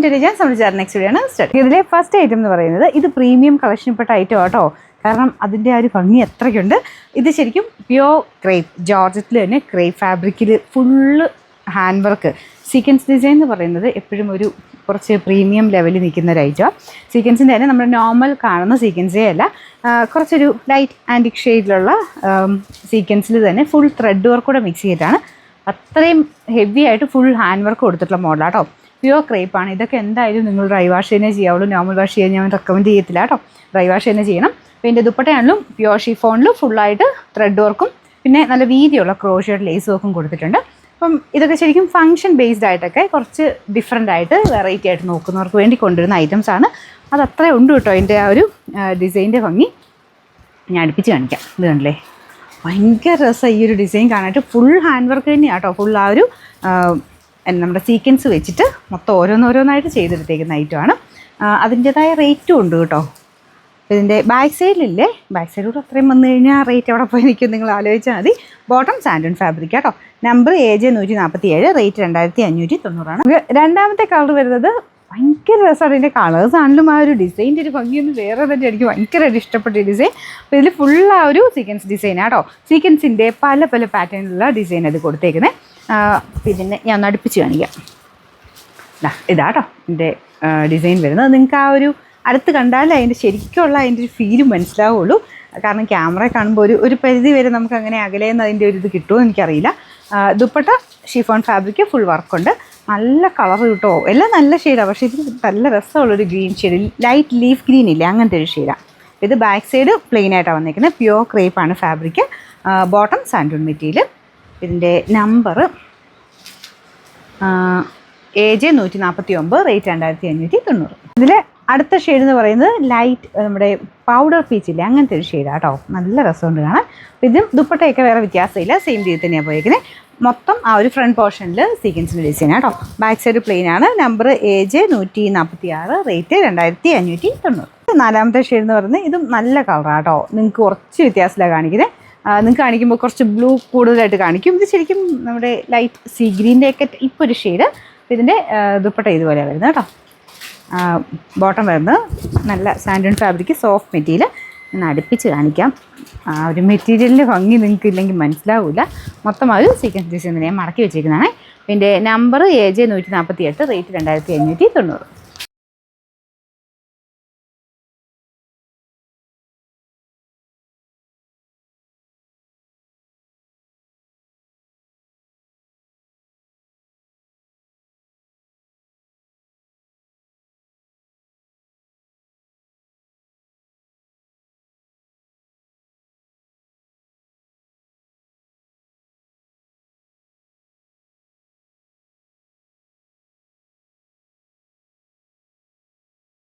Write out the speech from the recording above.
Next video ആണ് start. ഇതിലെ first item എന്ന് പറയുന്നത് ഇത് പ്രീമിയം കളക്ഷനിൽപ്പെട്ട ഐറ്റം ആട്ടോ. കാരണം അതിൻ്റെ ആ ഒരു ഭംഗി എത്രയ്ക്കുണ്ട്. ഇത് ശരിക്കും പ്യോർ ക്രേപ്പ്, ജോർജറ്റിൽ തന്നെ ക്രേപ്പ് ഫാബ്രിക്കിൽ full hand work. Sequence design എന്ന് പറയുന്നത് എപ്പോഴും ഒരു കുറച്ച് പ്രീമിയം ലെവലിൽ നിൽക്കുന്ന ഒരു ഐറ്റമാണ്. സീക്വൻസിൻ്റെ തന്നെ നമ്മുടെ നോർമൽ കാണുന്ന സീക്വൻസേ അല്ല, കുറച്ചൊരു ലൈറ്റ് ആൻറ്റിക് ഷെയ്ഡിലുള്ള സീക്വൻസിൽ തന്നെ ഫുൾ ത്രെഡ് വർക്ക് കൂടെ മിക്സ് ചെയ്തിട്ടാണ്. അത്രയും ഹെവി ആയിട്ട് ഫുൾ ഹാൻഡ് വർക്ക് കൊടുത്തിട്ടുള്ള മോഡലാട്ടോ. പ്യുവർ ക്രേപ്പാണ്. ഇതൊക്കെ എന്തായാലും നിങ്ങൾ ഡ്രൈ വാഷ് തന്നെ ചെയ്യാവുള്ളൂ. നോർമൽ വാഷ് ചെയ്യാൻ ഞാൻ റെക്കമെൻഡ് ചെയ്യത്തില്ല കേട്ടോ. ഡ്രൈ വാഷ് തന്നെ ചെയ്യണം. അപ്പോൾ ഇതിൻ്റെ ദുപ്പട്ടയാണെങ്കിലും പ്യുവർ ഷിഫോണിലും ഫുള്ളായിട്ട് ത്രെഡ് വർക്കും പിന്നെ നല്ല വീതിയുള്ള ക്രോഷേഡ് ലേസ് വർക്കും കൊടുത്തിട്ടുണ്ട്. അപ്പം ഇതൊക്കെ ശരിക്കും ഫംഗ്ഷൻ ബേസ്ഡ് ആയിട്ടൊക്കെ കുറച്ച് ഡിഫറെൻ്റ് ആയിട്ട് വെറൈറ്റി ആയിട്ട് നോക്കുന്നവർക്ക് വേണ്ടി കൊണ്ടുവരുന്ന ഐറ്റംസാണ്. അത് അത്രയും ഉണ്ട് കേട്ടോ. അതിൻ്റെ ആ ഒരു ഡിസൈൻ്റെ ഭംഗി ഞാൻ അടുപ്പിച്ച് കാണിക്കാം. ഇത് കണ്ടില്ലേ, ഭയങ്കര രസമാണ് ഈ ഒരു ഡിസൈൻ കാണാനായിട്ട്. ഫുൾ ഹാൻഡ് വർക്ക് തന്നെയാണ് കേട്ടോ. ഫുൾ ആ ഒരു നമ്മുടെ സീക്വൻസ് വെച്ചിട്ട് മൊത്തം ഓരോന്നോരോന്നായിട്ട് ചെയ്തെടുത്തേക്കുന്ന ഐറ്റമാണ്. അതിൻ്റേതായ റേറ്റും ഉണ്ട് കേട്ടോ. ഇതിൻ്റെ ബാക്ക് സൈഡിലില്ലേ, ബാക്ക് സൈഡിലൂടെ അത്രയും വന്നു കഴിഞ്ഞാൽ റേറ്റ് എവിടെ പോയി നിൽക്കും നിങ്ങൾ ആലോചിച്ചാൽ മതി. ബോട്ടം സാൻഡൺ ഫാബ്രിക് കേട്ടോ. Number AJ 147, rate 2590. രണ്ടാമത്തെ കളർ വരുന്നത് ഭയങ്കര രസമാണ്. ഇതിൻ്റെ കളേഴ്സ് ആണെങ്കിലും ആ ഒരു ഡിസൈൻ്റെ ഒരു ഭംഗിയൊന്നും വേറെ തന്നെ. എനിക്ക് ഭയങ്കരമായിട്ട് ഇഷ്ടപ്പെട്ട ഈ ഡിസൈൻ. അപ്പോൾ ഇതിൽ ഫുൾ ആ ഒരു സീക്വൻസ് ഡിസൈനാണ് കേട്ടോ. സീക്വൻസിൻ്റെ പല പല പാറ്റേണിലുള്ള ഡിസൈൻ അത് കൊടുത്തേക്കുന്നത്. പിന്നെ ഞാൻ ഒന്ന് അടുപ്പിച്ച് കാണിക്കാം. ഇതാട്ടോ എൻ്റെ ഡിസൈൻ വരുന്നത്. നിങ്ങൾക്ക് ആ ഒരു അടുത്ത് കണ്ടാൽ അതിൻ്റെ ശരിക്കുള്ള അതിൻ്റെ ഒരു ഫീലും മനസ്സിലാവുള്ളൂ. കാരണം ക്യാമറ കാണുമ്പോൾ ഒരു പരിധി വരെ നമുക്ക് അങ്ങനെ അകലേന്ന് അതിൻ്റെ ഒരു ഇത് കിട്ടുമോ എനിക്കറിയില്ല. ദുപ്പട്ട ഷിഫോൺ ഫാബ്രിക്, ഫുൾ വർക്കുണ്ട്. നല്ല കളർ കിട്ടുമോ, എല്ലാം നല്ല ഷെയ്ഡാണ്. പക്ഷേ ഇത് നല്ല രസമുള്ളൊരു green shade, light leaf green ഇല്ലേ, അങ്ങനത്തെ ഒരു ഷെയ്ഡാണ്. ഇത് ബാക്ക് സൈഡ് പ്ലെയിൻ ആയിട്ടാണ് വന്നിരിക്കുന്നത്. പ്യുവർ ക്രേപ്പാണ് ഫാബ്രിക്. Bottom santoon material. ഇതിൻ്റെ നമ്പർ AJ 149, റേറ്റ് 2590. ഇതിൽ അടുത്ത ഷെയ്ഡ് എന്ന് പറയുന്നത് ലൈറ്റ് നമ്മുടെ പൗഡർ പീച്ചില്ലേ, അങ്ങനത്തെ ഒരു ഷെയ്ഡാണ് കേട്ടോ. നല്ല രസമുണ്ട് കാണാൻ. ഇതും ദുപ്പട്ടയൊക്കെ വേറെ വ്യത്യാസമില്ല, സെയിം രീതി തന്നെയാണ് പോയിരിക്കുന്നത്. മൊത്തം ആ ഒരു ഫ്രണ്ട് പോർഷനിൽ സീക്വൻസിൻ്റെ ഡിസൈൻ കേട്ടോ. ബാക്ക് സൈഡ് പ്ലെയിൻ ആണ്. Number AJ 146, rate 2590. നാലാമത്തെ ഷെയ്ഡ് എന്ന് പറയുന്നത് ഇതും നല്ല കളറാണ് കേട്ടോ. നിങ്ങൾക്ക് കുറച്ച് വ്യത്യാസത്തിലാണ് കാണിക്കുന്നത്. നിങ്ങൾക്ക് കാണിക്കുമ്പോൾ കുറച്ച് ബ്ലൂ കൂടുതലായിട്ട് കാണിക്കും. ഇത് ശരിക്കും നമ്മുടെ ലൈറ്റ് സീ ഗ്രീൻ്റെയൊക്കെ ഇപ്പോൾ ഒരു ഷെയ്ഡ്. ഇതിൻ്റെ ദുപ്പട്ട ഇതുപോലെയാണ് വരുന്നത് കേട്ടോ. ബോട്ടം വരുന്നത് നല്ല സാൻഡൺ ഫാബ്രിക്, സോഫ്റ്റ് മെറ്റീരിയൽ. ഞാൻ അടുപ്പിച്ച് കാണിക്കാം. ആ ഒരു മെറ്റീരിയലിൻ്റെ ഭംഗി നിങ്ങൾക്ക് ഇല്ലെങ്കിൽ മനസ്സിലാവില്ല. മൊത്തം ആ ഒരു സീക്വൻസ് ഡിസൈൻ ഞാൻ മടക്കി വെച്ചിരിക്കുന്നതാണ്. ഇതിൻ്റെ നമ്പർ AJ 148, റേറ്റ് 2590.